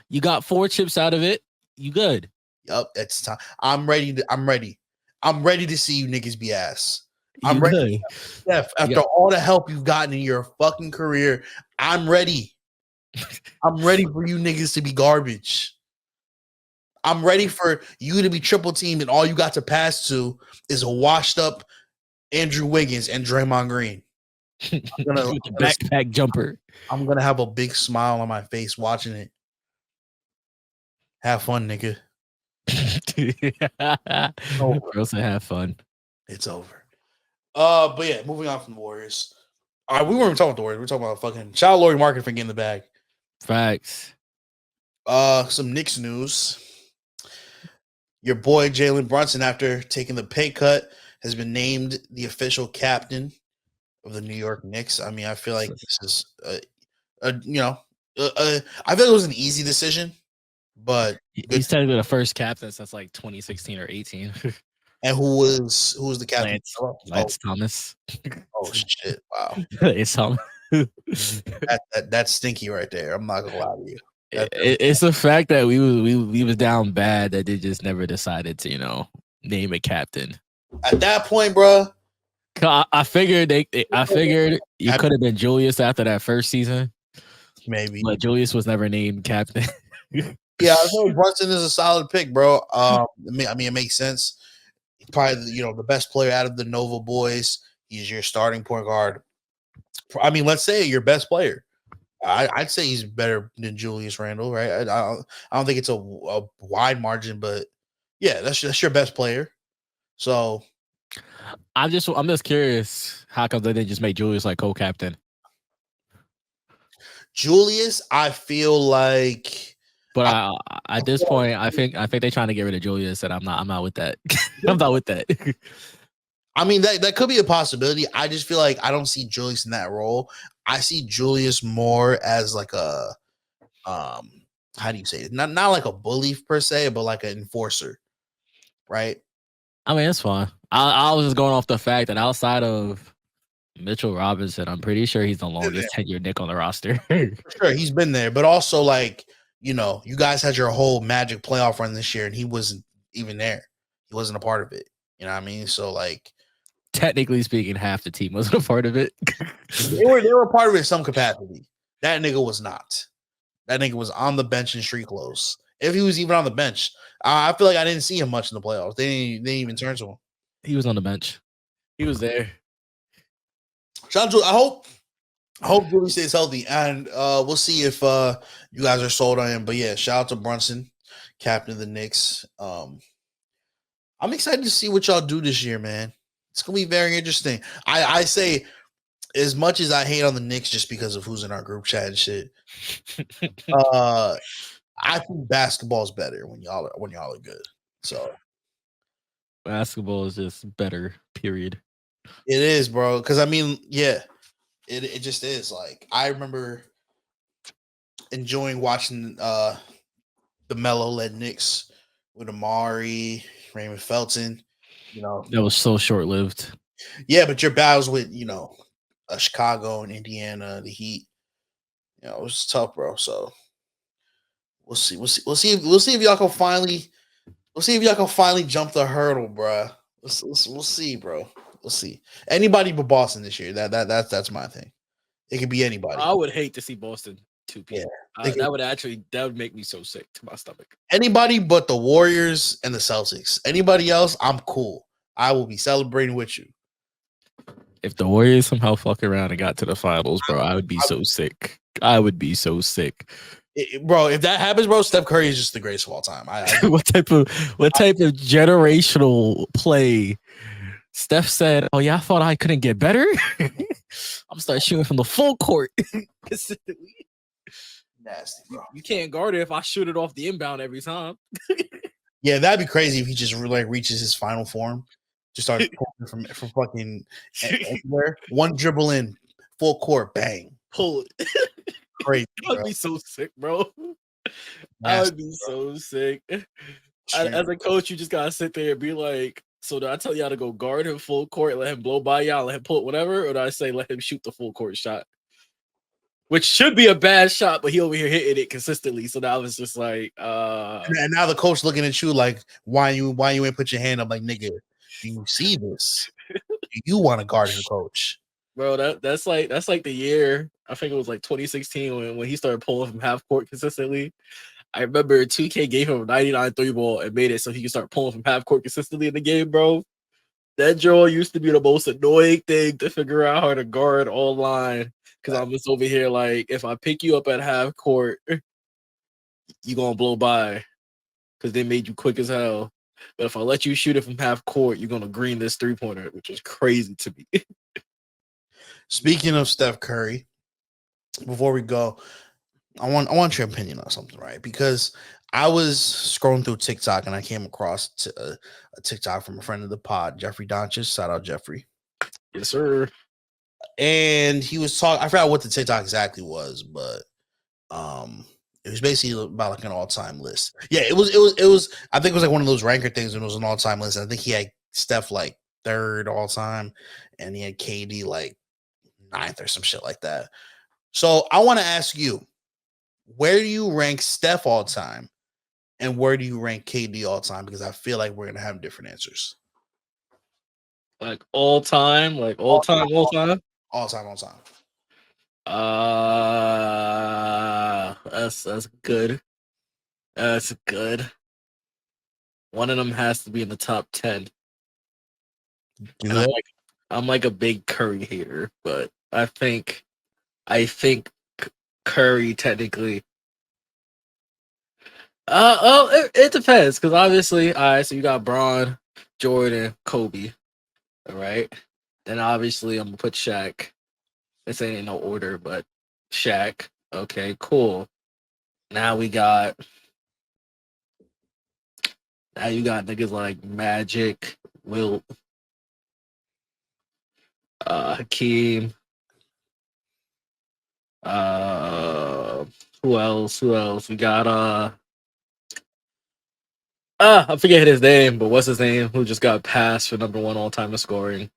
You got 4 chips out of it. You good. Yup, it's time. I'm ready to see you niggas be ass. I'm You ready. good. Steph, after all the help you've gotten in your fucking career, I'm ready. I'm ready for you niggas to be garbage. I'm ready for you to be triple teamed and all you got to pass to is a washed up Andrew Wiggins and Draymond Green. With the backpack jumper. I'm gonna have a big smile on my face watching it. Have fun, nigga. Girls say have fun. It's over. But yeah, moving on from the Warriors. We weren't even talking about the Warriors. We were talking about fucking shout out Lauri Markkanen for getting the bag. Facts. Some Knicks news. Your boy Jalen Brunson, after taking the pay cut, has been named the official captain of the New York Knicks. I mean, I feel like this is I feel like it was an easy decision, but he's technically the first captain since like 2016 or 18. And who was the captain? Lance Thomas. Oh shit! Wow, it's Thomas. That's stinky right there. I'm not gonna lie to you. It's the fact that we was down bad that they just never decided to name a captain. At that point, bro, I figured you could have been Julius after that first season, maybe, but Julius was never named captain. Yeah, I think Brunson is a solid pick, bro. I mean, it makes sense. He's probably the best player out of the Nova boys. He's your starting point guard. I mean, let's say your best player. I'd say he's better than Julius Randle, right? I don't think it's a wide margin, but yeah, that's your best player. So I'm just curious, how come they didn't just make Julius like co-captain? Julius, I feel like, but at this point, I think they're trying to get rid of Julius, and I'm not with that. I'm not with that. I mean, that could be a possibility. I just feel like I don't see Julius in that role. I see Julius more as like a how do you say it? Not like a bully per se, but like an enforcer, right? I mean, it's fine. I was just going off the fact that outside of Mitchell Robinson, I'm pretty sure he's the longest tenured Knick on the roster. For sure, he's been there, but also like you guys had your whole Magic playoff run this year, and he wasn't even there. He wasn't a part of it. You know what I mean? So like, technically speaking, half the team wasn't a part of it. they were a part of it in some capacity. That nigga was not. That nigga was on the bench in street clothes. If he was even on the bench, I feel like I didn't see him much in the playoffs. They didn't even turn to him. He was on the bench. He was there. Shout out to, I hope Julie stays healthy, and we'll see if you guys are sold on him. But yeah, shout out to Brunson, captain of the Knicks. I'm excited to see what y'all do this year, man. It's gonna be very interesting. I say, as much as I hate on the Knicks just because of who's in our group chat and shit, I think basketball is better when y'all are good. So basketball is just better, period. It is, bro. Because I mean, yeah, it just is. Like, I remember enjoying watching the Melo-led Knicks with Amari, Raymond Felton. That was so short-lived. Yeah, but your battles with Chicago and Indiana, the Heat, it was tough, bro. So we'll see if y'all can finally jump the hurdle, bro. We'll see, bro. We'll see. Anybody but Boston this year. That's my thing. It could be anybody. I would hate to see Boston 2-peat. Yeah, that would make me so sick to my stomach. Anybody but the Warriors and the Celtics. Anybody else, I'm cool. I will be celebrating with you. If the Warriors somehow fuck around and got to the finals, bro, I would be so sick. I would be so sick. Bro, if that happens, bro, Steph Curry is just the greatest of all time. What type of generational play? Steph said, "Oh yeah, I thought I couldn't get better. I'm gonna start shooting from the full court consistently. Nasty, bro. You can't guard it if I shoot it off the inbound every time." Yeah, that'd be crazy if he just like reaches his final form, just starts pulling from fucking anywhere. One dribble in, full court, bang, pull it. Crazy, That would be so sick, bro. I would be so sick. As a coach, you just gotta sit there and be like, so do I tell y'all to go guard him full court, let him blow by y'all, let him pull it, whatever, or do I say let him shoot the full court shot? Which should be a bad shot, but he over here hitting it consistently. So that was just like and now the coach looking at you like, why you ain't put your hand up, like, nigga, do you see this? Do you want to guard him, coach? Bro, that's like the year, I think it was like 2016 when he started pulling from half court consistently. I remember 2K gave him a 99 3 ball and made it so he could start pulling from half court consistently in the game, bro. That draw used to be the most annoying thing to figure out how to guard online. Because I'm just over here like, if I pick you up at half court, you gonna blow by. Because they made you quick as hell. But if I let you shoot it from half court, you're gonna green this 3-pointer, which is crazy to me. Speaking of Steph Curry, before we go, I want your opinion on something, right? Because I was scrolling through TikTok and I came across a TikTok from a friend of the pod, Jeffrey Donches. Shout out Jeffrey. Yes, sir. And he was talking. I forgot what the TikTok exactly was, but it was basically about like an all-time list. Yeah, it was. I think it was like one of those ranker things, and it was an all-time list. I think he had Steph like third all-time, and he had KD like ninth or some shit like that. So I want to ask you, where do you rank Steph all time, and where do you rank KD all time? Because I feel like we're gonna have different answers. Like all time. All time. That's good. That's good. One of them has to be in the top 10. And I'm like a big Curry hater, but I think Curry technically. It depends, because obviously, all right. So you got Bron, Jordan, Kobe, all right. Then obviously I'm gonna put Shaq. This ain't in no order, but Shaq. Okay, cool. Now you got niggas like Magic, Wilt, Hakeem. Who else? We got I forget his name, but what's his name? Who just got passed for number 1 all time in scoring?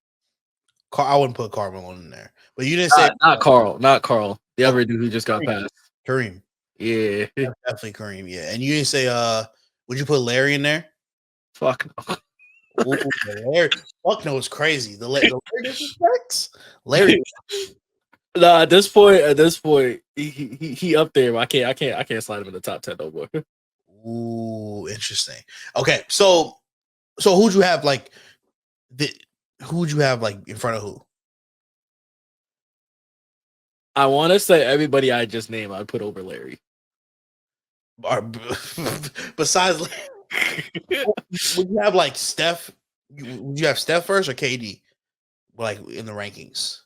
I wouldn't put Carmelo in there, but you didn't say not Carl. The other dude who just got passed. Kareem. Yeah, definitely Kareem. Yeah, and you didn't say would you put Larry in there? Fuck no. Ooh, Larry. Fuck no, it's crazy. The Larry disrespects. Larry. Nah, at this point, he up there. But I can't slide him in the top 10 no more. Ooh, interesting. Okay, so who'd you have like who'd you have like in front of who? I want to say everybody I just named, I'd put over Larry. Besides, would you have like Steph? Would you have Steph first or KD? Like in the rankings,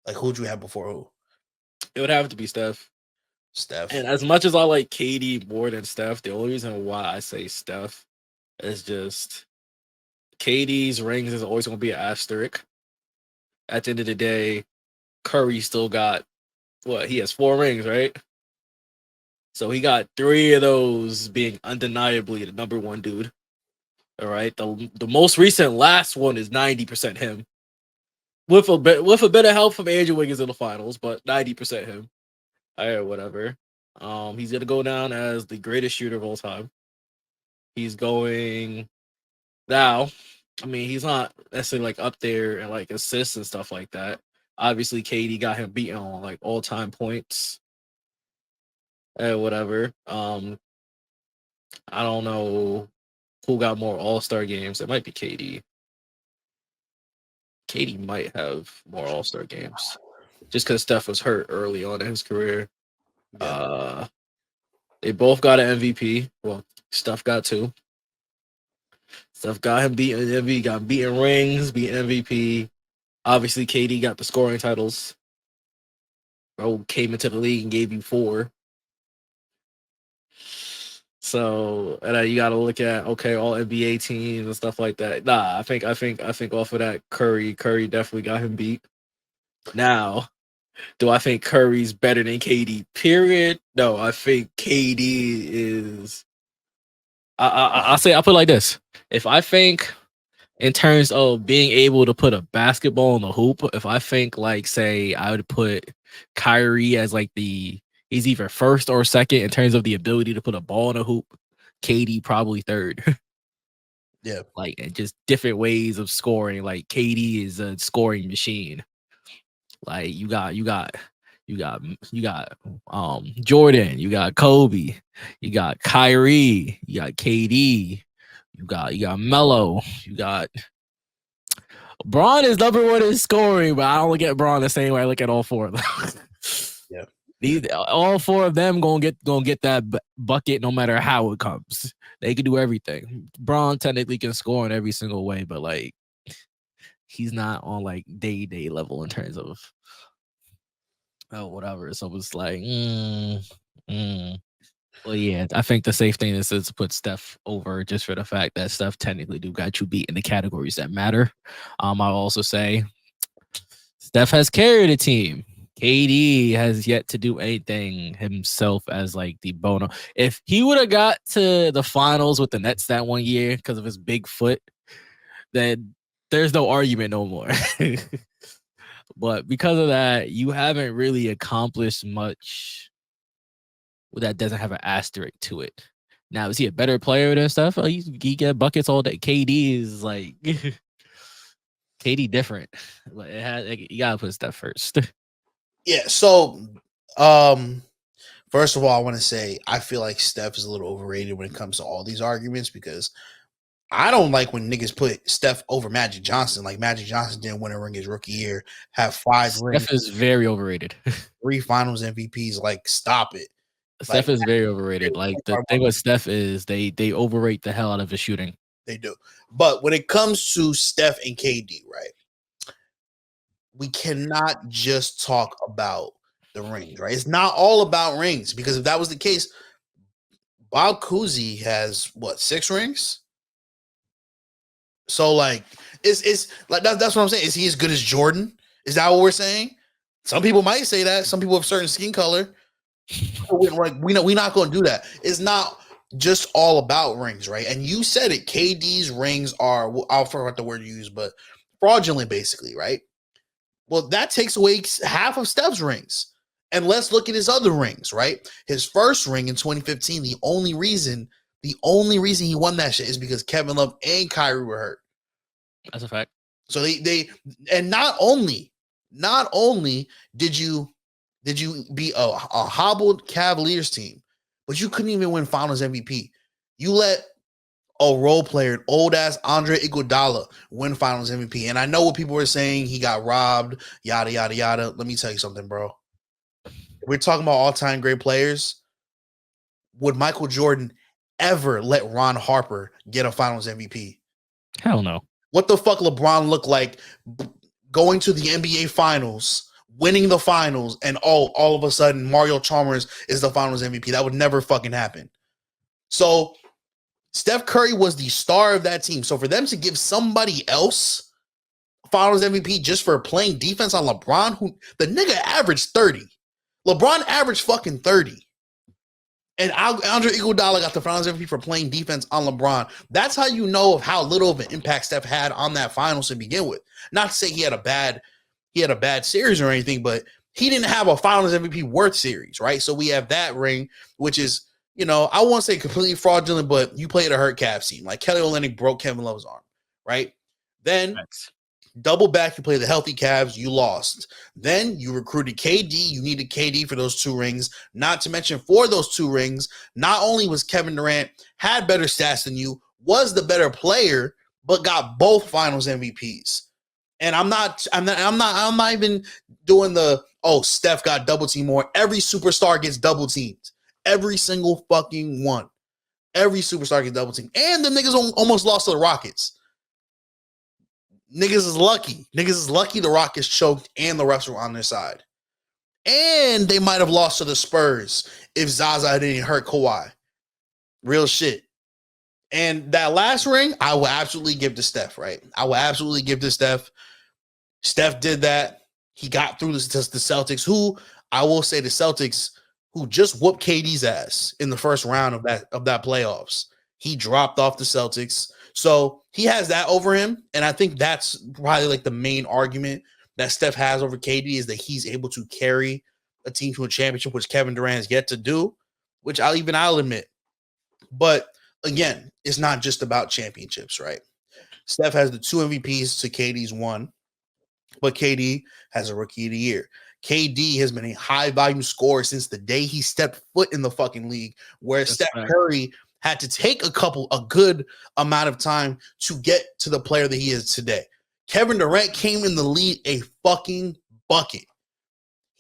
like who'd you have before who? It would have to be Steph. Steph. And as much as I like KD more than Steph, the only reason why I say Steph is just KD's rings is always going to be an asterisk. At the end of the day, Curry still got what? He has 4 rings, right? So he got 3 of those being undeniably the number 1 dude. All right. The most recent last one is 90% him. With a bit of help from Andrew Wiggins in the finals, but 90% him. All right, whatever. He's gonna go down as the greatest shooter of all time. He's going now. I mean, he's not necessarily like up there and like assists and stuff like that. Obviously, KD got him beaten on like all-time points. Whatever. I don't know who got more All-Star games. It might be KD. KD might have more All-Star games just because Steph was hurt early on in his career. Yeah. They both got an MVP. Well, Steph got 2. Steph got him beating MVP, got beating rings, beating MVP. Obviously, KD got the scoring titles. Bro came into the league and gave you 4. So, and then you got to look at all NBA teams and stuff like that. Nah, I think off of that, Curry definitely got him beat. Now, do I think Curry's better than KD? Period. No, I think KD is. I'll put it like this: if I think in terms of being able to put a basketball in the hoop, if I think say I would put Kyrie as he's either first or second in terms of the ability to put a ball in a hoop. KD probably third. Yeah. Just different ways of scoring. KD is a scoring machine. You got Jordan, you got Kobe, you got Kyrie, you got KD, you got Melo, you got Braun is number 1 in scoring, but I don't look at Braun the same way I look at all 4 of them. Yeah. All 4 of them gonna get that bucket no matter how it comes. They can do everything. Braun technically can score in every single way, but he's not on day-to-day level in terms of whatever. So it's Well, yeah, I think the safe thing is to put Steph over just for the fact that Steph technically do got you beat in the categories that matter. I'll also say Steph has carried a team. KD has yet to do anything himself as the bono. If he would have got to the finals with the Nets that one year because of his big foot, then there's no argument no more. But because of that, you haven't really accomplished much that doesn't have an asterisk to it. Now, is he a better player than Steph? He get buckets all day. KD is KD different. But you gotta put Steph first. Yeah. So, first of all, I want to say I feel like Steph is a little overrated when it comes to all these arguments because I don't like when niggas put Steph over Magic Johnson. Magic Johnson didn't win a ring his rookie year, have 5 rings. Steph is very overrated. 3 finals MVPs. Stop it. Steph is very overrated. The thing with Steph is they overrate the hell out of his shooting. They do. But when it comes to Steph and KD, right? We cannot just talk about the rings, right? It's not all about rings because if that was the case, Bob Cousy has 6 rings? So it's that's what I'm saying. Is he as good as Jordan? Is that what we're saying? Some people might say that. Some people have certain skin color. We're not going to do that. It's not just all about rings, right? And you said it. KD's rings are, I forgot the word you used, but fraudulent, basically, right? Well, that takes away half of Steph's rings. And let's look at his other rings, right? His first ring in 2015, the only reason he won that shit is because Kevin Love and Kyrie were hurt. That's a fact. So they and not only did you be a hobbled Cavaliers team, but you couldn't even win Finals MVP. You let a role player, an old ass Andre Iguodala, win Finals MVP. And I know what people were saying, he got robbed, yada yada yada. Let me tell you something, bro. If we're talking about all-time great players, would Michael Jordan ever let Ron Harper get a Finals MVP? Hell no. What the fuck LeBron look like going to the NBA Finals, winning the finals, and all of a sudden Mario Chalmers is the Finals MVP? That would never fucking happen. So Steph Curry was the star of that team. So for them to give somebody else Finals MVP just for playing defense on LeBron, who the nigga averaged 30. LeBron averaged fucking 30. And Andre Iguodala got the Finals MVP for playing defense on LeBron. That's how you know of how little of an impact Steph had on that finals to begin with. Not to say he had a bad series or anything, but he didn't have a Finals MVP worth series, right? So we have that ring, which is, I won't say completely fraudulent, but you played a hurt Cavs team. Kelly Olynyk broke Kevin Love's arm, right? Then double back, you play the healthy Cavs, you lost. Then you recruited KD. You needed KD for those 2 rings. Not to mention, for those 2 rings, not only was Kevin Durant had better stats than you, was the better player, but got both Finals MVPs. And I'm not even doing Steph got double teamed more. Every superstar gets double teamed. Every single fucking one. Every superstar gets double teamed. And the niggas almost lost to the Rockets. Niggas is lucky. Niggas is lucky the Rockets choked and the refs were on their side. And they might have lost to the Spurs if Zaza didn't hurt Kawhi. Real shit. And that last ring, I will absolutely give to Steph, right? I will absolutely give to Steph. Steph did that. He got through the Celtics, who I will say the Celtics, who just whooped KD's ass in the first round of that playoffs. He dropped off the Celtics. So he has that over him. And I think that's probably like the main argument that Steph has over KD is that he's able to carry a team to a championship, which Kevin Durant has yet to do, which I'll admit. But again, it's not just about championships, right? Steph has the 2 MVPs to KD's 1, but KD has a Rookie of the Year. KD has been a high volume scorer since the day he stepped foot in the fucking league, where Steph Curry had to take a good amount of time to get to the player that he is today. Kevin Durant came in the league a fucking bucket.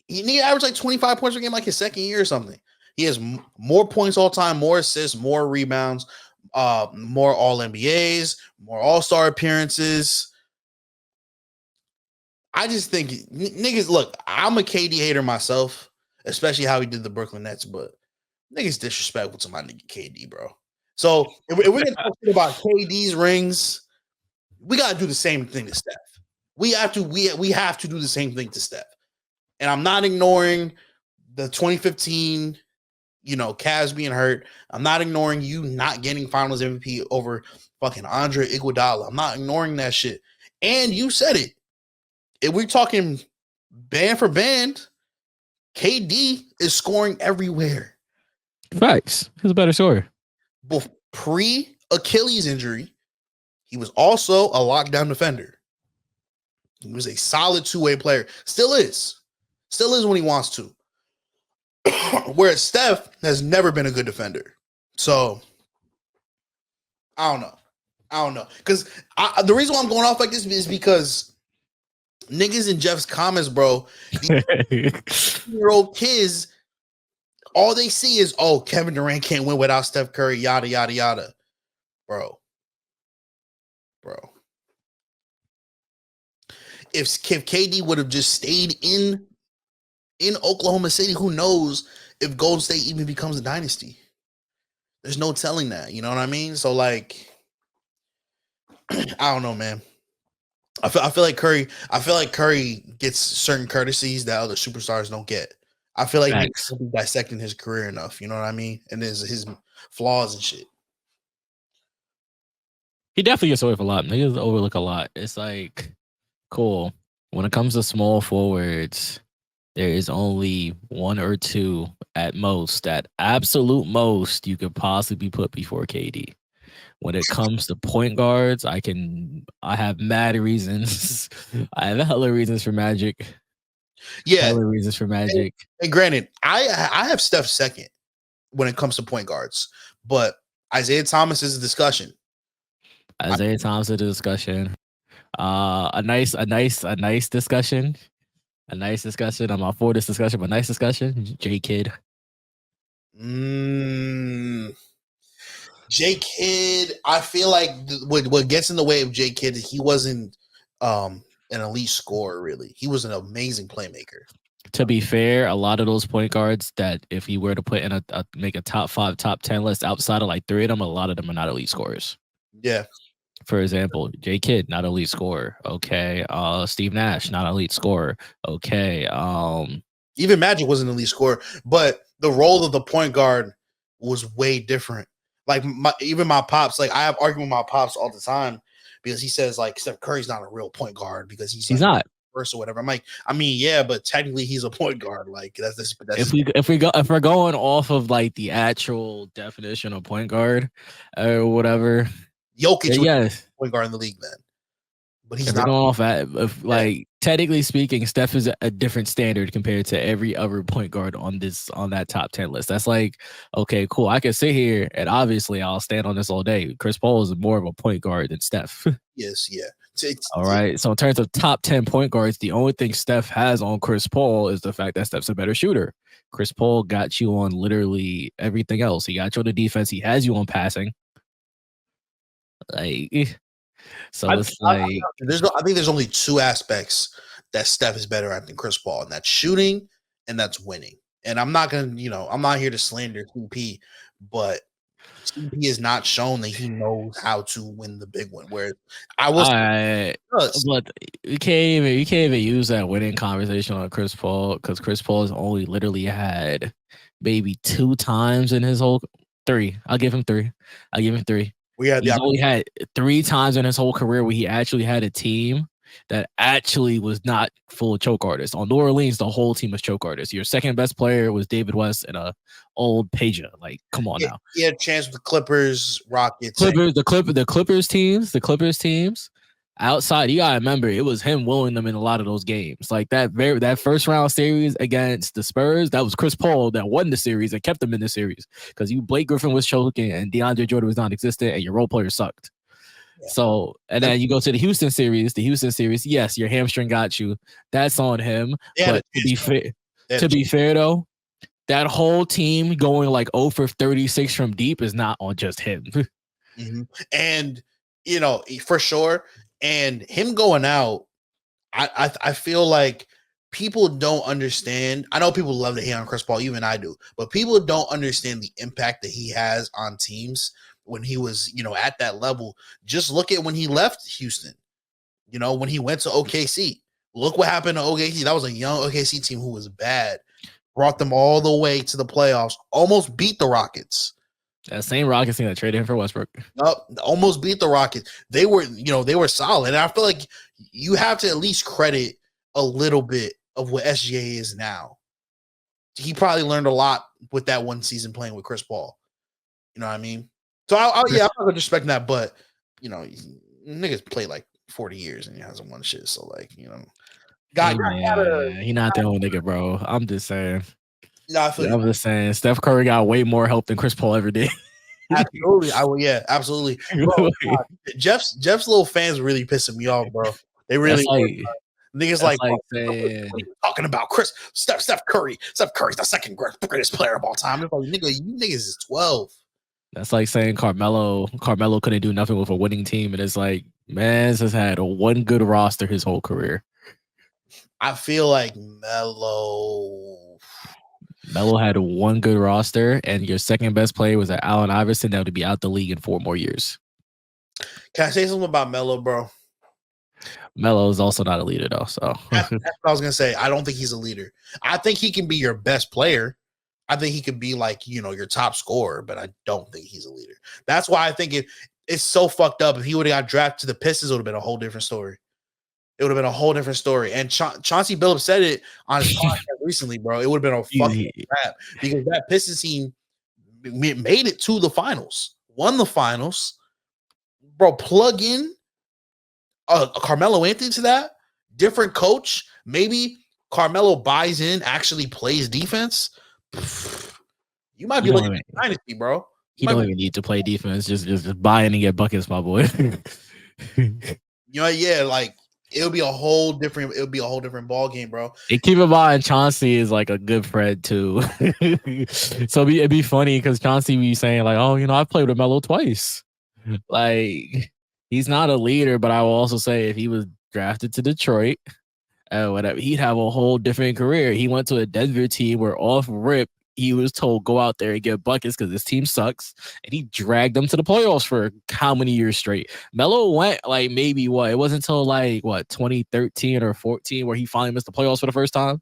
He averaged like 25 points per game like his second year or something. He has more points all time, more assists, more rebounds, more All-NBAs, more All-Star appearances. I just think niggas, look, I'm a KD hater myself, especially how he did the Brooklyn Nets, but niggas disrespectful to my nigga KD, bro. So if we're going to talk about KD's rings, we got to do the same thing to Steph. We have to do the same thing to Steph. And I'm not ignoring the 2015, Cavs being hurt. I'm not ignoring you not getting Finals MVP over fucking Andre Iguodala. I'm not ignoring that shit. And you said it. If we're talking band for band, KD is scoring everywhere. Facts. He's a better scorer. Both pre-Achilles injury, he was also a lockdown defender. He was a solid two-way player. Still is when he wants to. Whereas Steph has never been a good defender. So, I don't know. Because the reason why I'm going off like this is because niggas in Jeff's comments, bro, these 10-year-old kids, all they see is, oh, Kevin Durant can't win without Steph Curry, yada, yada, yada. Bro. If KD would have just stayed in Oklahoma City, who knows if Golden State even becomes a dynasty? There's no telling that. You know what I mean? So, like, I don't know, man. I feel like Curry gets certain courtesies that other superstars don't get. I feel like he's dissecting his career enough. You know what I mean? And his flaws and shit. He definitely gets away with a lot. Niggas overlook a lot. It's like, cool. When it comes to small forwards, there is only 1 or 2 at most, at absolute most, you could possibly put before KD. When it comes to point guards, I have mad reasons. I have hella reasons for Magic. Yeah. Hella reasons for Magic. And granted, I have Steph second when it comes to point guards, but Isaiah Thomas is a discussion. Thomas is a discussion. A nice discussion. A nice discussion. I'm all for this discussion, but nice discussion. J Kidd. J Kidd, I feel like what gets in the way of J Kidd is he wasn't an elite scorer, really. He was an amazing playmaker. To be fair, a lot of those point guards that if he were to put in make a top 5, top 10 list outside of like 3 of them, a lot of them are not elite scorers. Yeah. For example, J Kidd, not elite scorer. Okay. Steve Nash, not elite scorer. Okay. Even Magic was an elite scorer, but the role of the point guard was way different. Like my pops, like I have argument with my pops all the time because he says like Steph Curry's not a real point guard because he's like, not first or whatever. I'm like, I mean, yeah, but technically he's a point guard. Like that's if we're going off of like the actual definition of point guard or whatever. Jokic was point guard in the league then. But he's not off at technically speaking, Steph is a different standard compared to every other point guard on that top 10 list. That's like, okay, cool. I can sit here and obviously I'll stand on this all day. Chris Paul is more of a point guard than Steph. Yes, yeah. All right. So in terms of top 10 point guards, the only thing Steph has on Chris Paul is the fact that Steph's a better shooter. Chris Paul got you on literally everything else. He got you on the defense. He has you on passing. Like, so it's like I think there's only two aspects that Steph is better at than Chris Paul, and that's shooting and that's winning. And I'm not gonna, I'm not here to slander CP, but CP has not shown that he knows how to win the big one. Where I was, but you can't even use that winning conversation on Chris Paul because Chris Paul has only literally had maybe 2 times in his whole 3. I'll give him 3. He's only had 3 times in his whole career where he actually had a team that actually was not full of choke artists. On New Orleans, the whole team was choke artists. Your second best player was David West and a old Pager. Like, come on now. He had a chance with the Clippers, Rockets, the Clippers teams. Outside, you gotta remember it was him willing them in a lot of those games. Like that first round series against the Spurs, that was Chris Paul that won the series and kept them in the series because Blake Griffin was choking and DeAndre Jordan was non-existent and your role player sucked. Yeah. So and then you go to the Houston series. Yes, your hamstring got you. That's on him. But to be fair though, that whole team going like 0 for 36 from deep is not on just him. Mm-hmm. And for sure. And him going out, I feel like people don't understand. I know people love to hate on Chris Paul, even I do, but people don't understand the impact that he has on teams when he was, at that level. Just look at when he left Houston, when he went to OKC. Look what happened to OKC. That was a young OKC team who was bad, brought them all the way to the playoffs, almost beat the Rockets. That same Rockets team that traded him for Westbrook. Almost beat the Rockets. They were solid. And I feel like you have to at least credit a little bit of what SGA is now. He probably learned a lot with that one season playing with Chris Paul. You know what I mean? So I'm not gonna disrespect that, but niggas play like 40 years and he hasn't won shit. So he's not the only nigga, bro. I'm just saying. No, I'm just saying, Steph Curry got way more help than Chris Paul ever did. Absolutely, absolutely. Bro, Jeff's little fans really pissing me off, bro. They really niggas like saying, what are you talking about? Steph Curry. Steph Curry's the second greatest player of all time. It's like, nigga, you niggas is 12. That's like saying Carmelo couldn't do nothing with a winning team, and it's like, man, has had one good roster his whole career. I feel like Melo had one good roster, and your second best player was Allen Iverson that would be out the league in 4 more years. Can I say something about Melo, bro? Melo is also not a leader, though. So that's what I was gonna say. I don't think he's a leader. I think he can be your best player. I think he could be like your top scorer, but I don't think he's a leader. That's why I think it's so fucked up. If he would have got drafted to the Pistons, it would have been a whole different story. It would have been a whole different story. And Chauncey Billups said it on his podcast recently, bro. It would have been a fucking crap because that Pistons team made it to the finals, won the finals. Bro, plug in Carmelo Anthony to that. Different coach. Maybe Carmelo buys in, actually plays defense. You might be looking at dynasty, bro. He don't even need to play defense. Just buy in and get buckets, my boy. It'll be a whole different ball game, bro. And keep in mind, Chauncey is like a good friend too. So it'd be funny because Chauncey be saying like, "Oh, I played with Melo twice." Like he's not a leader, but I will also say if he was drafted to Detroit, whatever, he'd have a whole different career. He went to a Denver team where off rip he was told go out there and get buckets because this team sucks, and he dragged them to the playoffs for how many years straight. Melo went like maybe it wasn't until 2013 or 14 where he finally missed the playoffs for the first time.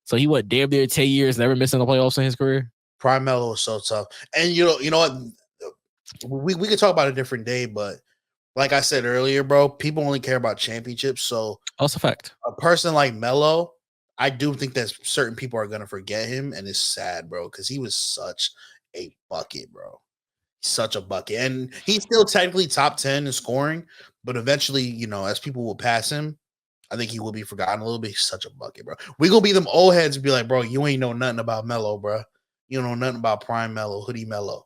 So he went damn near 10 years never missing the playoffs in his career. Prime Melo was so tough, and you know what? We could talk about a different day, but like I said earlier, bro, people only care about championships. So that's a fact. A person like Melo, I do think that certain people are going to forget him, and it's sad, bro, because he was such a bucket, bro. Such a bucket. And he's still technically top 10 in scoring, but eventually, as people will pass him, I think he will be forgotten a little bit. He's such a bucket, bro. We're going to be them old heads and be like, bro, you ain't know nothing about Melo, bro. You don't know nothing about Prime Melo, Hoodie Melo.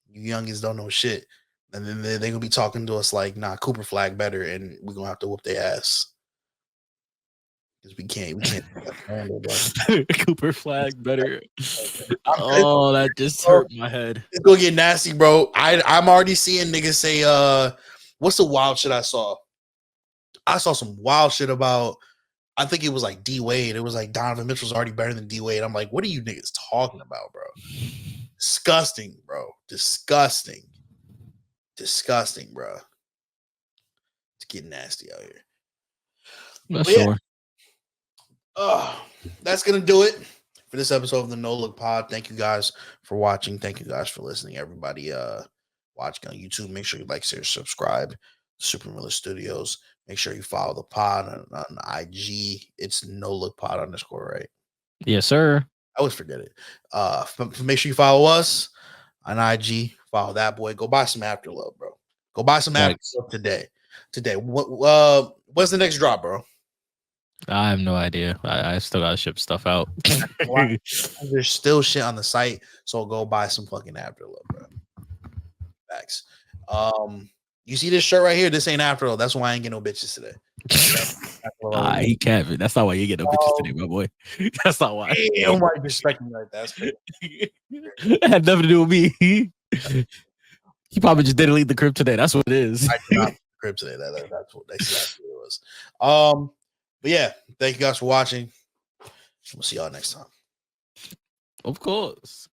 You youngins don't know shit. And then they're going to be talking to us like, nah, Cooper Flag better, and we're going to have to whoop their ass. because we can't handle, bro. Cooper Flag better. Oh, that just hurt my head. It's gonna get nasty, bro. I'm already seeing niggas say, what's the wild shit I saw? I saw some wild shit about, I think it was like D Wade. It was like Donovan Mitchell's already better than D Wade. I'm like, what are you niggas talking about, bro? Disgusting, bro. Disgusting, bro. It's getting nasty out here. Not sure. That's gonna do it for this episode of the No Look Pod. Thank you guys for watching. Thank you guys for listening. Everybody watching on YouTube, make sure you like, share, subscribe. Super Miller Studios. Make sure you follow the pod on IG. It's No Look Pod _, right? Yes, sir. I always forget it. Make sure you follow us on IG. Follow that boy. Go buy some Afterlove, bro. Go buy some Afterlove today. What's the next drop, bro? I have no idea. I still gotta ship stuff out. There's still shit on the site, so go buy some fucking Afterlove, bro. Facts. You see this shirt right here? This ain't Afterlove. That's why I ain't get no bitches today. He can't. That's not why you get no bitches today, my boy. That's not why. Damn, why you respect me like that? It had nothing to do with me. He probably just didn't leave the crib today. That's what it is. I did not leave the crib today. That's exactly what it was. But yeah, thank you guys for watching. We'll see y'all next time. Of course.